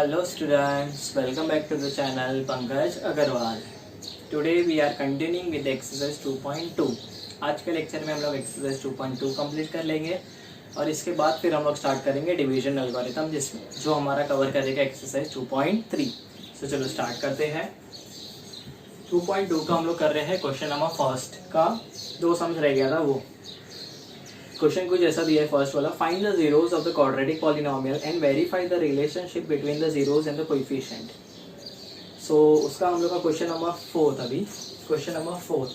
Hello students, welcome back to the channel Pankaj Agarwal. Today we are continuing with exercise 2.2. आज के lecture में हम लोग exercise 2.2 complete कर लेंगे और इसके बाद फिर हम लोग स्टार्ट करेंगे डिवीजन एल्गोरिथम, जिसमें जो हमारा कवर करेगा एक्सरसाइज 2.3. तो चलो स्टार्ट करते हैं. 2.2 का हम लोग कर रहे हैं क्वेश्चन नंबर फर्स्ट का. 2 सम्स रह गया था. वो क्वेश्चन कुछ ऐसा दिया है. फर्स्ट वाला, find the zeros of the quadratic polynomial and verify the relationship between the zeros and the coefficient. So उसका हम लोग का क्वेश्चन नंबर 4 अभी. क्वेश्चन नंबर 4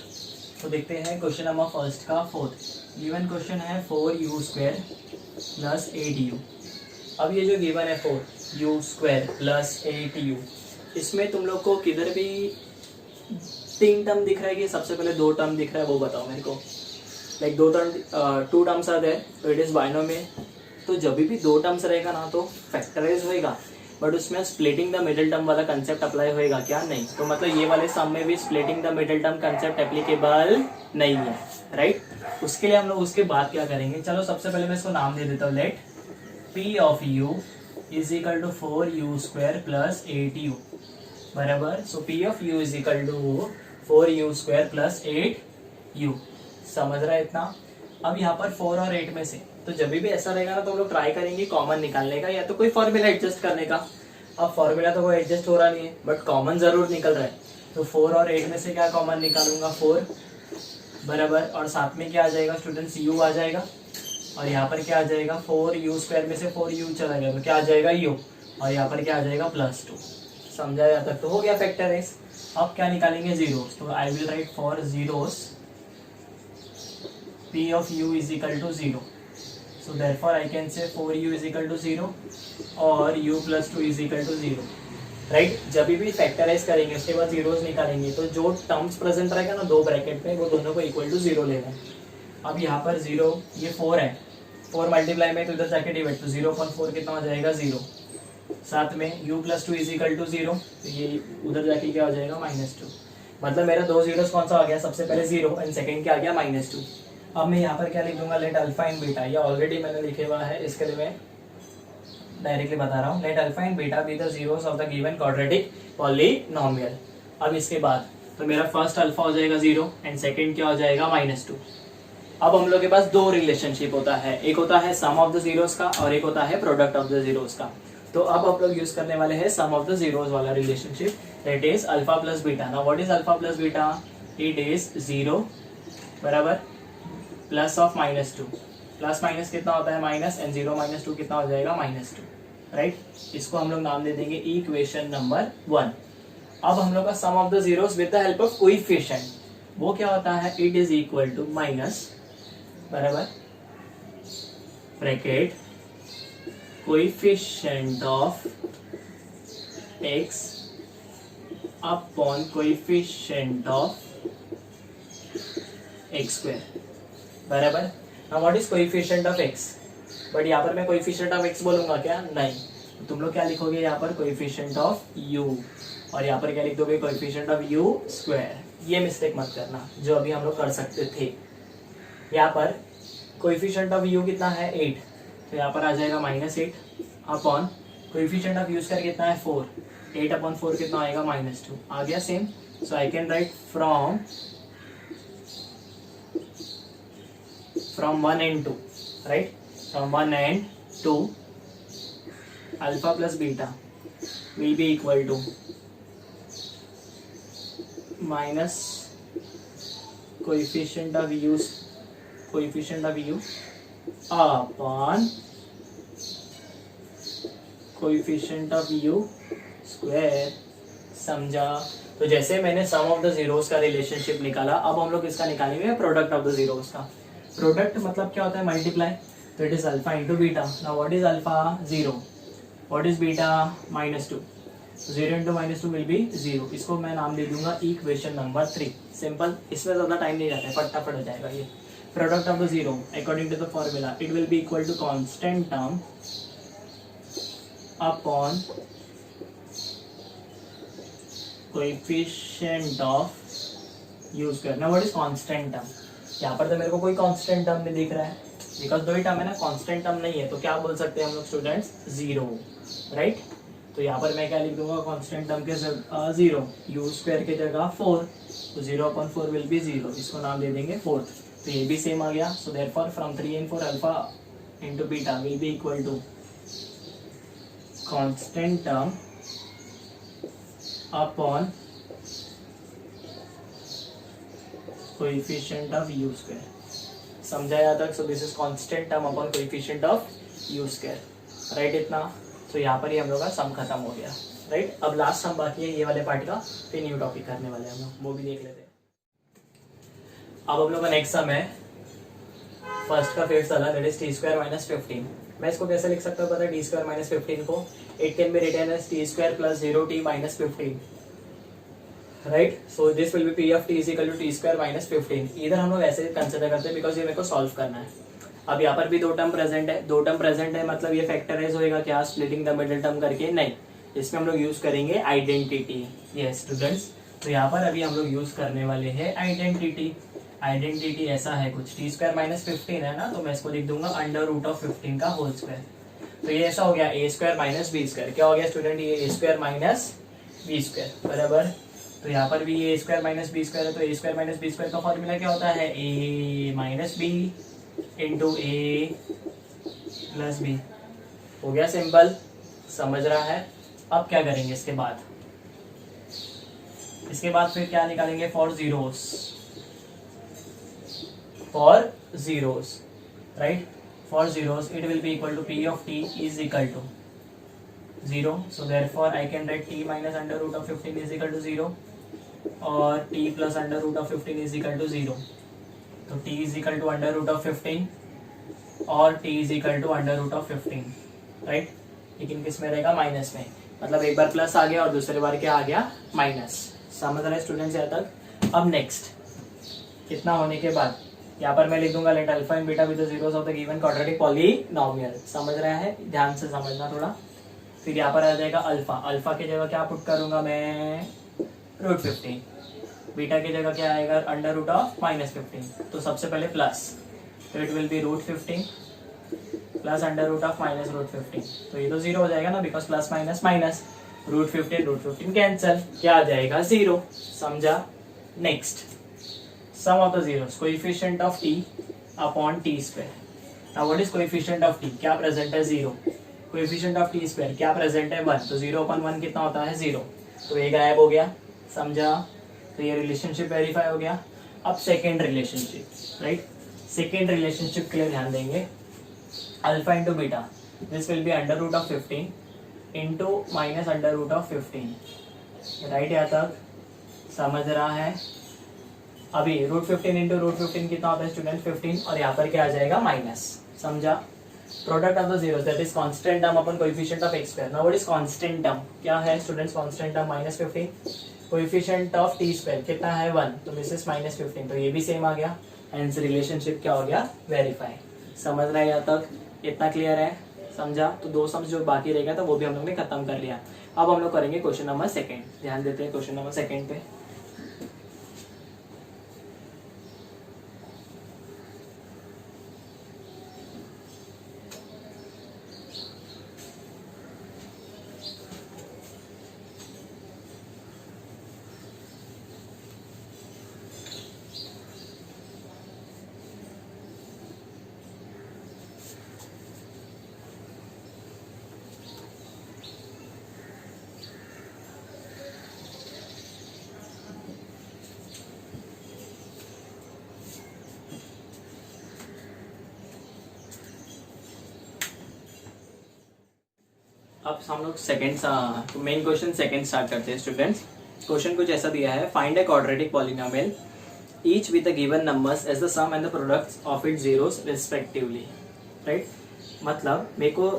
तो देखते हैं. क्वेश्चन नंबर फर्स्ट का 4 गिवन क्वेश्चन है 4u² प्लस 8u. अब ये जो गिवन है 4u² प्लस 8u, इसमें तुम लोग को किधर भी 3 टर्म दिख रहा है कि सबसे पहले 2 टर्म दिख रहा है, वो बताओ मेरे को. लाइक 2 टर्म्स आर देयर, तो इट इज बाइनोमियल. तो जब भी 2 टर्म्स रहेगा ना तो फैक्टराइज होएगा, बट उसमें स्प्लिटिंग द मिडिल टर्म वाला कंसेप्ट अप्लाई होएगा क्या? नहीं. तो मतलब ये वाले सम में भी splitting the middle term concept applicable नहीं है, राइट. उसके लिए हम लोग उसके बाद क्या करेंगे, चलो सबसे पहले मैं इसको नाम दे देता हूँ. Let P of U is equal to 4u² plus 8u. बराबर. So P of U is equal to 4u² plus 8u. समझ रहा है इतना? अब यहाँ पर 4 और 8 में से तो जब भी ऐसा रहेगा ना तो हम लोग ट्राई करेंगे कॉमन निकालने का, या तो कोई फॉर्मूला एडजस्ट करने का. अब फॉर्मूला तो कोई एडजस्ट हो रहा नहीं है, बट कॉमन जरूर निकल रहा है. तो 4 और 8 में से क्या कॉमन निकालूंगा? 4. बराबर. और साथ में क्या आ जाएगा स्टूडेंट्स? u आ जाएगा. और यहाँ पर क्या आ जाएगा? 4u² में से 4u चला गया तो क्या आ जाएगा? u. और यहाँ पर क्या आ जाएगा? +2. समझा यहाँ तक? तो हो गया फैक्टराइज. अब क्या निकालेंगे? जीरोस. तो आई will right for zeros P of u is equal to 0. So therefore I can say 4u is equal to 0 और u plus 2 is equal to 0. Right. जब भी फैक्टराइज करेंगे उसके बाद जीरोस निकालेंगे तो जो टर्म्स प्रेजेंट रहेगा ना 2 ब्रैकेट में, वो दोनों को इक्वल टू 0 लेना है. अब यहाँ पर 0, ये 4 है. 4 मल्टीप्लाई में तो इधर जाके डिवाइड, तो 0.4 कितना हो जाएगा? 0. साथ में u plus 2 is equal to 0, तो ये उधर जाके क्या हो जाएगा? -2. मतलब मेरा 2 जीरोस कौन सा आ गया? सबसे पहले 0 एंड सेकेंड क्या आ गया? -2. अब मैं यहाँ पर क्या लिख दूंगा? Let alpha and beta. ये ऑलरेडी मैंने लिखे हुआ है, इसके लिए मैं डायरेक्टली बता रहा हूँ. Late alpha and beta be the zeros of the given quadratic polynomial. अब इसके बाद तो मेरा फर्स्ट अल्फा हो जाएगा 0 एंड सेकंड क्या हो जाएगा? -2. अब हम लोग के पास 2 रिलेशनशिप होता है. एक होता है सम ऑफ द जीरोस का और एक होता है प्रोडक्ट ऑफ द जीरोस का. तो अब हम लोग यूज करने वाले हैं सम ऑफ द जीरोस वाला relationship, that is alpha plus beta. Now what is alpha plus beta? It is 0 बराबर प्लस ऑफ -2. प्लस माइनस कितना होता है? माइनस. एंड 0 - 2 कितना हो जाएगा? -2. राइट. इसको हम लोग नाम दे देंगे इक्वेशन नंबर 1. अब हम लोग का sum of the zeros with the help of coefficient, वो क्या होता है? It is equal to minus बराबर bracket coefficient of x upon coefficient of x². बराबर. Now what is coefficient of x? But यहाँ पर मैं कोएफिशिएंट ऑफ x बोलूंगा क्या? नहीं. तो तुम लोग क्या लिखोगे यहाँ पर? Coefficient of u. और यहाँ पर क्या लिख दोगे? Coefficient of u². ये मिस्टेक मत करना जो अभी हम लोग कर सकते थे. यहाँ पर कोएफिशिएंट ऑफ u कितना है? 8. तो यहाँ पर आ जाएगा -8 अपॉन कोएफिशिएंट ऑफ u² कितना है? 4. 8 अपॉन 4 कितना आएगा? -2. आ गया same. So I can write from 1 and 2, right? From 1 and 2, alpha plus beta will be equal to minus coefficient of u upon coefficient of u². समझा? तो जैसे मैंने सम ऑफ द जीरोस का रिलेशनशिप निकाला, अब हम लोग इसका निकालेंगे प्रोडक्ट ऑफ द जीरोस का. प्रोडक्ट मतलब क्या होता है? मल्टीप्लाई. तो it is alpha into beta. Now what is alpha? 0. What is beta? -2. 0 into -2 will be 0. इसको मैं नाम दे दूंगा इक्वेशन नंबर 3. सिंपल. इसमें ज्यादा टाइम नहीं जाता है, फटाफट हो जाएगा ये. Product of the zero according to the formula it will be equal to constant term upon coefficient of u². Now what is constant term? यहाँ पर तो मेरे को कोई कांस्टेंट टर्म नहीं दिख रहा है, बिकॉज दो ही टर्म है ना, कांस्टेंट टर्म नहीं है. तो क्या बोल सकते हैं हम लोग स्टूडेंट्स? 0. राइट. तो यहाँ पर मैं क्या लिख दूंगा, कांस्टेंट टर्म के जगह 0, u स्क्वायर की जगह 4, तो 0/4 विल बी 0, इसको नाम दे देंगे फोर्थ। तो ये भी सेम आ गया। So therefore from 3 and 4 alpha into beta will be equal to constant term upon coefficient of u square. समझा यहाँ तक? So this is constant term upon coefficient of u square, right? इतना। तो यहाँ पर ही हम लोग का सम खत्म हो गया, राइट? अब लास्ट सम बाकी है ये वाले पार्ट का, फिर न्यू टॉपिक करने वाले हैं हम लोग, वो भी देख लेते हैं। अब हम लोग का नेक्स्ट सम है फर्स्ट का फिफ्थ वाला, that is T square minus 15। मैं इसको कैसे लिख सकता हूँ पता है? टी स्क्वायर माइनस 15 को it can be written as t square plus 0t minus 15, right? So this will be p of t is equal to t square minus 15। इधर हम लोग ऐसे कंसिडर करते हैं बिकॉज ये मेरे को सॉल्व करना है। अब यहाँ पर भी दो टर्म प्रेजेंट है, दो टर्म प्रेजेंट है मतलब ये फैक्टराइज होएगा क्या, स्प्लिटिंग द मिडिल टर्म करके? नहीं, इसमें हम लोग यूज करेंगे आइडेंटिटी। यस स्टूडेंट्स, तो यहाँ पर अभी हम लोग यूज करने वाले हैं आइडेंटिटी। आइडेंटिटी ऐसा है कुछ, टी स्क्वायर माइनस 15 है ना, तो मैं इसको लिख दूंगा अंडर रूट ऑफ 15 का होल स्क्वायर। तो ये ऐसा हो गया ए स्क्वायर माइनस बी स्क्वायर। क्या हो गया स्टूडेंट? ये ए स्क्वायर माइनस बी स्क्वायर, बराबर। तो यहाँ पर भी ए स्क्वायर माइनस बी स्क्वायर है, तो ए स्क्वायर माइनस बी स्क्वायर का फॉर्मूला क्या होता है? ए माइनस बी इंटू ए प्लस बी। हो गया सिंपल, समझ रहा है? अब क्या करेंगे इसके बाद? इसके बाद फिर क्या निकालेंगे? For zeros, right? For zeros it will be equal to p of t is equal to 0. So therefore I can write t minus under root of 15 is equal to 0 और t plus under root of 15 is equal to 0. तो t is equal to under root of 15 और t is equal to under root of 15, right? लेकिन किस में रहेगा? Minus में। मतलब एक बार प्लस आ गया और दूसरी बार क्या आ गया? माइनस। समझ रहे स्टूडेंट्स यहाँ तक? अब नेक्स्ट कितना होने के बाद यहाँ पर मैं लिख दूंगा let alpha and beta with the zeros of the given quadratic polynomial. समझ रहा है? ध्यान से समझना थोड़ा। फिर यहाँ पर आ जाएगा अल्फा, अल्फा की जगह क्या पुट करूंगा मैं? रूट 15। बीटा की जगह क्या आएगा? Under root of minus 15। तो सबसे पहले प्लस, तो it will be root 15 plus under root of minus root 15। तो ये तो 0 हो जाएगा ना, because plus minus minus, root 15 cancel, क्या आ जाएगा? 0। समझा? Next sum of the zeros, coefficient of t upon t square. Now what is coefficient of t? क्या प्रेजेंट है? 0। कोएफिशिएंट ऑफ टी स्क्वायर क्या प्रेजेंट है? 1। तो 0/1 कितना होता है? 0। तो ये गायब हो गया। समझा? तो ये रिलेशनशिप वेरीफाई हो गया। अब second relationship, right? Second relationship के लिए ध्यान देंगे। Alpha into beta, this will be under root of 15 into minus under root of 15, right? यहाँ तक समझ रहा है? अभी रूट 15 इंटू रूट 15 कितना होता है स्टूडेंट? 15, और यहाँ पर क्या आ जाएगा? माइनस। समझा? Product of the zeros that is constant term upon coefficient of x square. Now what is constant term? क्या है students constant term? Minus 15। Coefficient of t square कितना है? 1, तो दिस इज माइनस 15। तो ये भी सेम आ गया, हेंस रिलेशनशिप क्या हो गया? वेरीफाई। समझ रहा है यहाँ तक? इतना क्लियर है? समझा? तो दो सम्स जो बाकी रह गया था वो भी हम लोग ने खत्म कर लिया। अब हम लोग करेंगे क्वेश्चन नंबर सेकेंड। ध्यान देते हैं क्वेश्चन नंबर सेकेंड पे। अब हम लोग second main question second start करते हैं स्टूडेंट्स। क्वेश्चन कुछ ऐसा दिया है, find a quadratic polynomial each with the given numbers as the sum and the products of its zeros respectively, right? मतलब मेरे को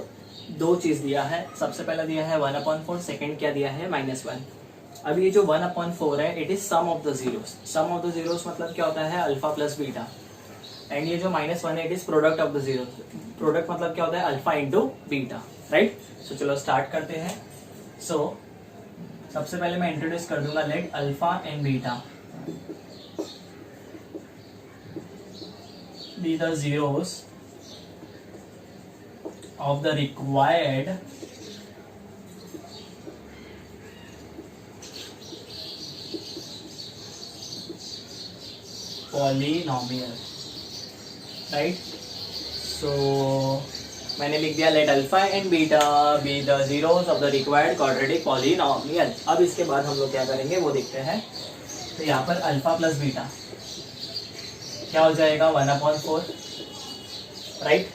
दो चीज दिया है। सबसे पहला दिया है 1/4, सेकंड क्या दिया है? -1। अब ये जो 1/4 है it is sum of the zeros. Sum of the zeros मतलब क्या होता है? Alpha plus beta. एंड ये जो -1 है it is product of the zeros. Product मतलब क्या होता है? Alpha into beta, right? So चलो स्टार्ट करते हैं। सो सबसे पहले मैं इंट्रोड्यूस कर दूंगा let alpha and beta be the zeros of the required polynomial, right. So मैंने लिख दिया let alpha and beta be the zeros of the required quadratic polynomial. अब इसके बाद हम लोग क्या करेंगे वो देखते हैं। तो यहाँ पर अल्फा प्लस बीटा क्या हो जाएगा 1/4, right,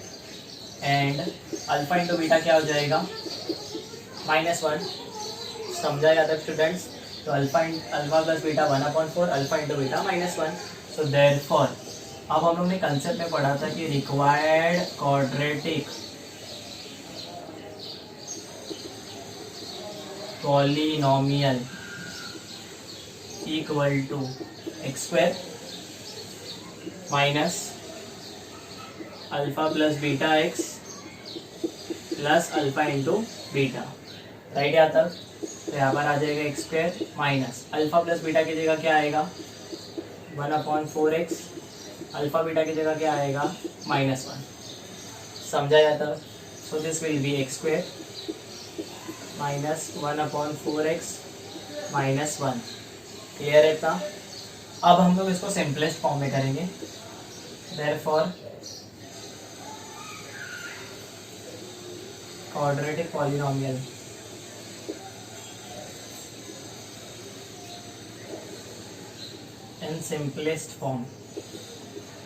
and alpha into beta क्या हो जाएगा -1। समझा जाता है स्टूडेंट्स। तो alpha plus beta 1/4, alpha into beta -1। So therefore अब हम लोग ने कंसेप्ट में पढ़ा था कि required quadratic polynomial equal to x² minus alpha plus beta x plus alpha into beta, right. यहाँ तक तो यहाँ पर आ जाएगा x² minus alpha plus beta की जगह क्या आएगा 1/4x, अल्फा बीटा की जगह क्या आएगा -1। समझा जाता। सो this will B x² minus 1/4x -1। Clear है इतना। अब हम लोग इसको सिंपलेस्ट फॉर्म में करेंगे। Therefore quadratic polynomial in simplest form.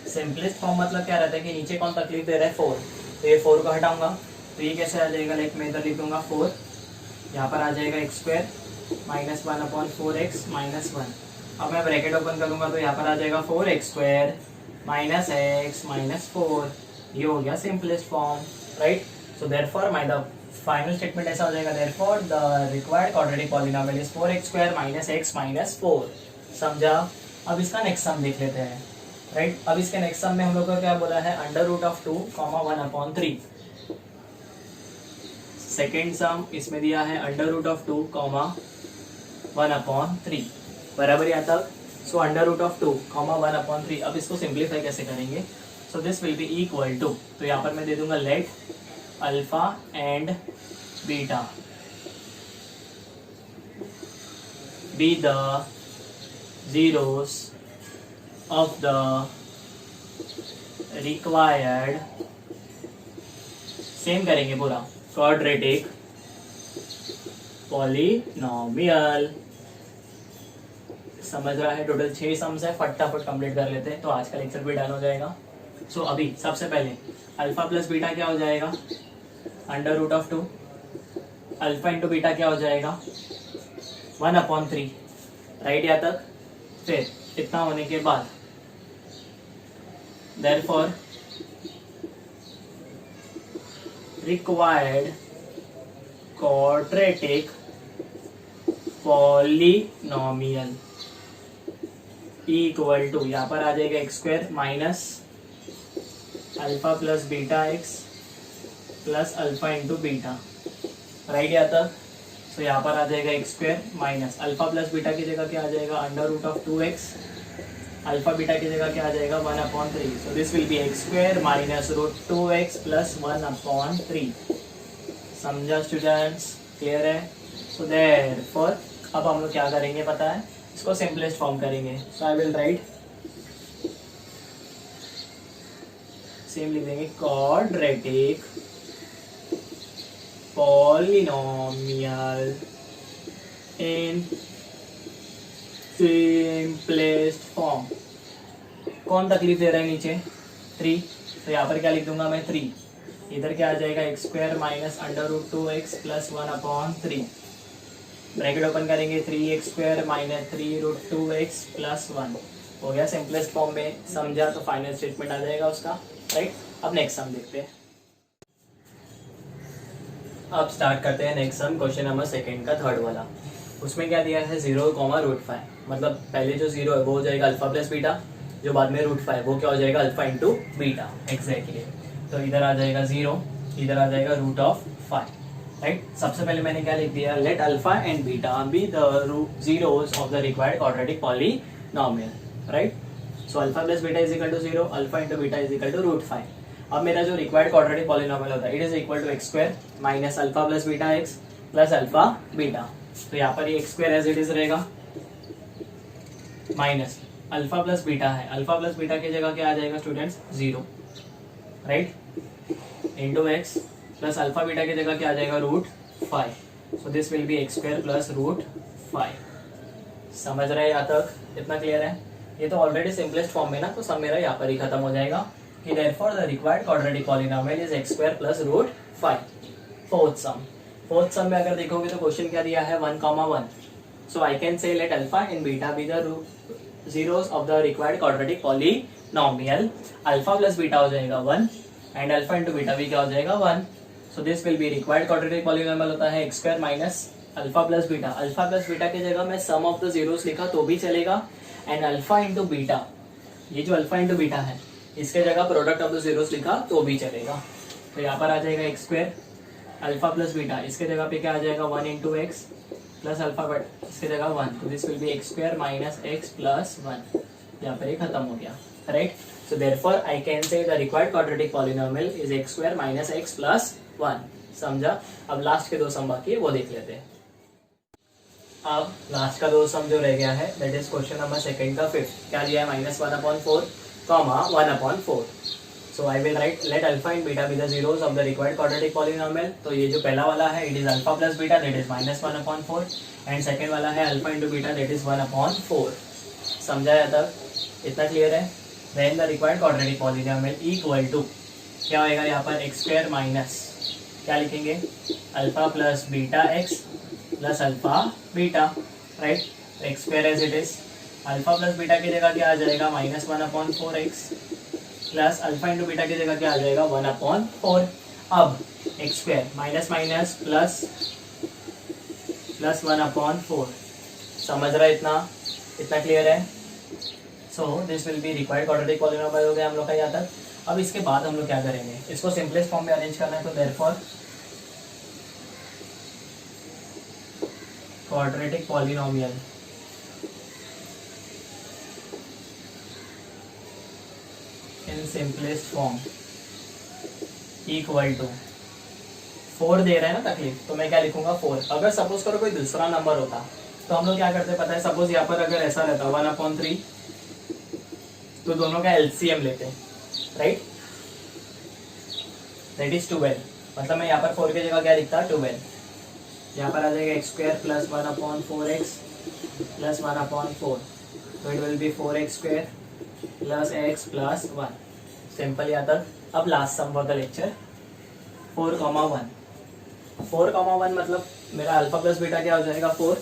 Simplest form मतलब क्या रहता है कि नीचे कौन तकलीफ दे रहा है 4, तो ये 4 को हटाऊंगा तो ये कैसे आ जाएगा, लाइक मैं इधर लिख दूंगा 4, यहाँ पर आ जाएगा x² माइनस 1/4x -1। अब मैं ब्रैकेट ओपन करूंगा तो यहाँ पर आ जाएगा 4x² माइनस x माइनस 4। ये हो गया simplest form, right. So therefore my the final statement ऐसा हो जाएगा, therefore the required quadratic polynomial is 4x² minus x minus 4। समझा। अब इसका नेक्स्ट सम देख लेते हैं, राइट। अब इसके नेक्स्ट सम में हम लोग को क्या बोला है, √2, 1/3। सेकेंड सम इसमें दिया है √2, 1/3, बराबर यहाँ तक। सो √2, 1/3। अब इसको सिंप्लीफाई कैसे करेंगे, so this will be equal to, तो यहाँ पर मैं दे दूंगा let alpha and beta be the zeros of the required, same करेंगे पूरा, क्वाड्रेटिक पॉलिनोमियल। समझ रहा है। टोटल 6 सम्स है, फटाफट कंप्लीट कर लेते हैं तो आज का लेक्चर भी डन हो जाएगा। सो अभी सबसे पहले अल्फा प्लस बीटा क्या हो जाएगा √2, अल्फा इंटू बीटा क्या हो जाएगा 1/3, राइट। यहाँ तक फिर इतना होने के बाद therefore required quadratic polynomial equal to, यहाँ पर आ जाएगा x² minus alpha plus beta x plus alpha into beta, right. यहाँ तक तो यहाँ पर आ जाएगा x² minus alpha plus beta की जगह क्या आ जाएगा √2x, अल्फा बीटा की जगह क्या आ जाएगा 1/3। सो this will B x² minus √2x plus 1/3। समझा स्टूडेंट्स, क्लियर है। सो देयरफॉर अब हम लोग क्या करेंगे पता है, इसको सिंपलेस्ट फॉर्म करेंगे। सो आई विल राइट, सेम लिख देंगे quadratic polynomial in simplest form. कौन तकलीफ दे रहा है नीचे 3, तो यहाँ पर क्या लिख दूंगा मैं 3, इधर क्या आ जाएगा x² minus √2x plus 1/3, bracket open करेंगे 3x² माइनस 3√2x प्लस 1। हो गया सिंपलेस्ट फॉर्म में। समझा। तो फाइनल स्टेटमेंट आ जाएगा उसका, राइट। अब नेक्स्ट सम देखते हैं। अब स्टार्ट करते हैं नेक्स्ट सम, क्वेश्चन नंबर 2 का थर्ड वाला। उसमें क्या दिया है 0, √5, मतलब पहले जो 0 है वो हो जाएगा अल्फा प्लस बीटा, जो बाद में √5 वो क्या हो जाएगा अल्फा इंटू बीटा, एग्जैक्टली। तो इधर आ जाएगा 0, इधर आ जाएगा √5, राइट। सबसे पहले मैंने क्या लिख दिया, let alpha and beta be the zeros of the required quadratic polynomial, right. So alpha plus beta is equal to 0, alpha into beta is equal to √5। अब मेरा जो रिक्वायर्ड क्वाड्रेटिक पॉलिनोमियल होता है it is equal to x² minus alpha plus beta x plus alpha beta. तो यहाँ पर ये x² as it is रहेगा माइनस अल्फा प्लस बीटा है, अल्फा प्लस बीटा की जगह क्या आ जाएगा students 0, right, into x plus alpha beta की जगह क्या आ जाएगा √5, सो this will B x square plus √5। समझ रहे हैं यहाँ तक? इतना क्लियर है? ये तो ऑलरेडी सिंपलेस्ट फॉर्म में ना, तो सब मेरा यहाँ पर ही खत्म हो जाएगा कि therefore the required quadratic polynomial is x square plus √5। Fourth sum में अगर देखोगे तो क्वेश्चन क्या दिया है 1,1, so I can say let alpha and beta be the zeros of the required quadratic polynomial। Alpha plus beta हो जाएगा 1 and alpha into beta भी क्या हो जाएगा 1, सो this will be required quadratic polynomial होता है x square minus alpha plus beta. Alpha plus beta की जगह मैं सम ऑफ द जीरोस लिखा तो भी चलेगा, एंड अल्फा इंटू बीटा, ये जो अल्फा इंटू बीटा है इसके जगह प्रोडक्ट ऑफ द जीरोस लिखा तो भी चलेगा। तो यहाँ पर आ जाएगा x square alpha plus beta, इसके जगह पे क्या आ जाएगा 1 into x plus alpha beta, इसके जगह 1, तो this will B x square minus x plus 1। यहाँ पर ये खत्म हो गया, right. So therefore I can से the required quadratic polynomial is x square minus x plus 1। समझा? अब लास्ट के 2 सम बाकी है वो देख लेते हैं। अब लास्ट का 2 सम जो रह गया है दैट इज क्वेश्चन नंबर 2 का 5th, क्या दिया है -1/4 1/4। So I will write let alpha and beta be the zeros of the required quadratic polynomial. तो ये जो पहला वाला है it is alpha plus beta that is -1/4, and second वाला है alpha into beta that is 1/4। समझाया तक? इतना क्लियर है? Then the required quadratic polynomial equal to क्या होएगा यहाँ पर एक्स स्क्वायर माइनस क्या लिखेंगे alpha plus beta x plus alpha beta, right. X square as it is, alpha plus beta की जगह क्या आ जाएगा -1/4x plus alpha into beta की जगह क्या आ जाएगा 1/4। अब x square minus minus plus plus 1/4। समझ रहा है? इतना क्लियर है? सो this will be required quadratic polynomial हो गया हम लोग का यहाँ तक। अब इसके बाद हम लोग क्या करेंगे, इसको सिंपलेस्ट फॉर्म में अरेंज करना है, तो therefore quadratic polynomial in simplest form equal to 4 दे रहे हैं ना तकलीफ, तो मैं क्या लिखूंगा 4। अगर सपोज करो कोई दूसरा नंबर होता तो हम लोग क्या करते पता है, सपोज यहाँ पर अगर ऐसा रहता 1/3 तो दोनों का एलसीएम लेते, राइट, दैट इज 12। मतलब मैं यहाँ पर 4 की जगह क्या लिखता 12, यहाँ पर आ जाएगा x square plus 1/4x plus 1/4, तो it will be 4x square plus x plus 1। Simple यहाँ तक। अब last sum for the lecture 4,1। 4,1 मतलब मेरा अल्फा प्लस बीटा क्या हो जाएगा 4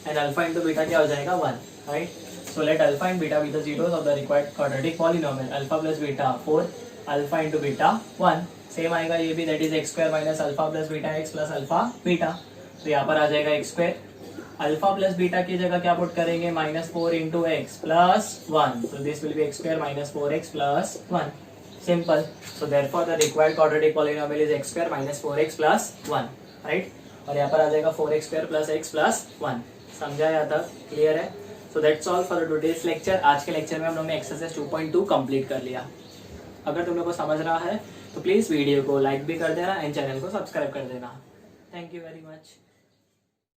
एंड अल्फा इंटू बीटा क्या हो जाएगा 1, right. So let alpha and beta be the zeros of the required quadratic polynomial. Alpha plus beta 4 alpha into beta 1, same आएगा ये भी, that is x square minus alpha plus beta x plus alpha beta. तो यहाँ पर आ जाएगा x square, alpha plus beta की जगह क्या पुट करेंगे -4 इंटू एक्स प्लस 1, तो this will B x square minus 4x plus 1। Simple. So therefore the required quadratic polynomial is x square minus 4x plus 1, right. और यहाँ पर आ जाएगा 4x square plus x plus 1। समझा यहाँ तक? क्लियर है? So that's all for today's lecture. आज के लेक्चर में हम लोग ने एक्सरसाइज 2.2 कंप्लीट कर लिया। अगर तुम लोग को समझ रहा है तो प्लीज वीडियो को लाइक भी कर देना एंड चैनल को सब्सक्राइब कर देना। Thank you very much.